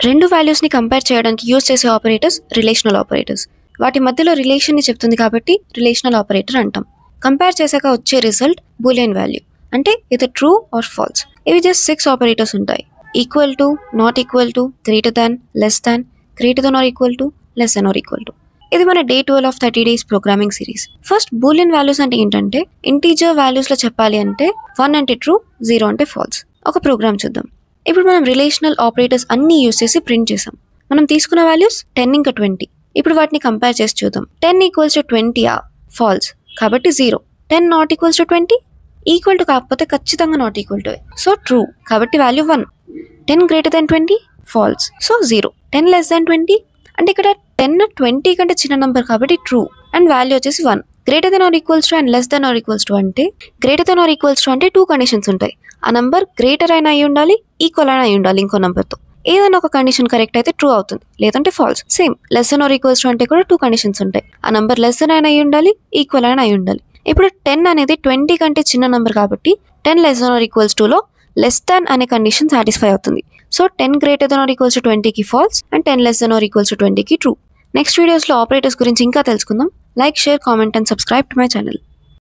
రెండు వాల్యూస్ని కంపేర్ చేయడానికి యూజ్ చేసే ఆపరేటర్స్ రిలేషనల్ ఆపరేటర్స్. వాటి మధ్యలో రిలేషన్ని చెప్తుంది కాబట్టి రిలేషనల్ ఆపరేటర్ అంటాం. కంపేర్ చేశాక వచ్చే రిజల్ట్ బూలియన్ వాల్యూ, అంటే ఇది ట్రూ ఆర్ ఫాల్స్. ఇవి జస్ట్ 6 ఆపరేటర్స్ ఉంటాయి. Equal to, not equal to, greater than, less than, greater than or equal to, less than or equal to. ఇది మన day 12 of 30 days programming series. First Boolean values అంటే ఏంటంటే integer వాల్యూస్లో చెప్పాలి అంటే 1 అంటే true, 0 అంటే falls. ఒక ప్రోగ్రామ్ చూద్దాం. ఇప్పుడు మనం రిలేషనల్ ఆపరేటర్స్ అన్ని యూజ్ చేసి ప్రింట్ చేసాం. మనం తీసుకున్న వాల్యూస్ 10 ఇంకా 20. ఇప్పుడు వాటిని కంపేర్ చేసి చూద్దాం. 10 ఈక్వల్స్ టు 20 ఫాల్స్, కాబట్టి 0. 10 not equals to 20 equal to కాకపోతే ఖచ్చితంగా not equal to, so true, కాబట్టి value 1. 10 greater than 20 false, so 0. 10 less than 20 అంటే ఇక్కడ 10 20 కంటే చిన్న నెంబర్ కాబట్టి ట్రూ, అండ్ వాల్యూ వచ్చేసి 1. Greater than or equals to and less than or equals to అంటే greater than or equals to అంటే 2 conditions ఉంటాయి. ఆ నంబర్ గ్రేటర్ అయినా అయి ఉండాలి, ఈక్వల్ అయినా అయి ఉండాలి ఇంకో నెంబర్తో. ఏదైనా ఒక కండిషన్ కరెక్ట్ అయితే ట్రూ అవుతుంది, లేదంటే false. Same less than or equals to అంటే కూడా 2 కండిషన్స్ ఉంటాయి. ఆ నంబర్ లెస్ దెన్ అయినా అయి ఉండాలి, ఈక్వల్ అయినా అయి ఉండాలి. ఇప్పుడు 10 అనేది 20 కంటే చిన్న నెంబర్ కాబట్టి 10 లెస్ దెన్ ఆర్ ఈక్వల్స్ టులో లెస్ దాన్ అనే కండిషన్ సాటిస్ఫై అవుతుంది. So 10 greater than or equals to 20కి false and 10 less than or equals to 20కి ట్రూ. నెక్స్ట్ వీడియోస్లో ఆపరేటర్స్ గురించి ఇంకా తెలుసుకుందాం. Like, share, comment and subscribe to my channel.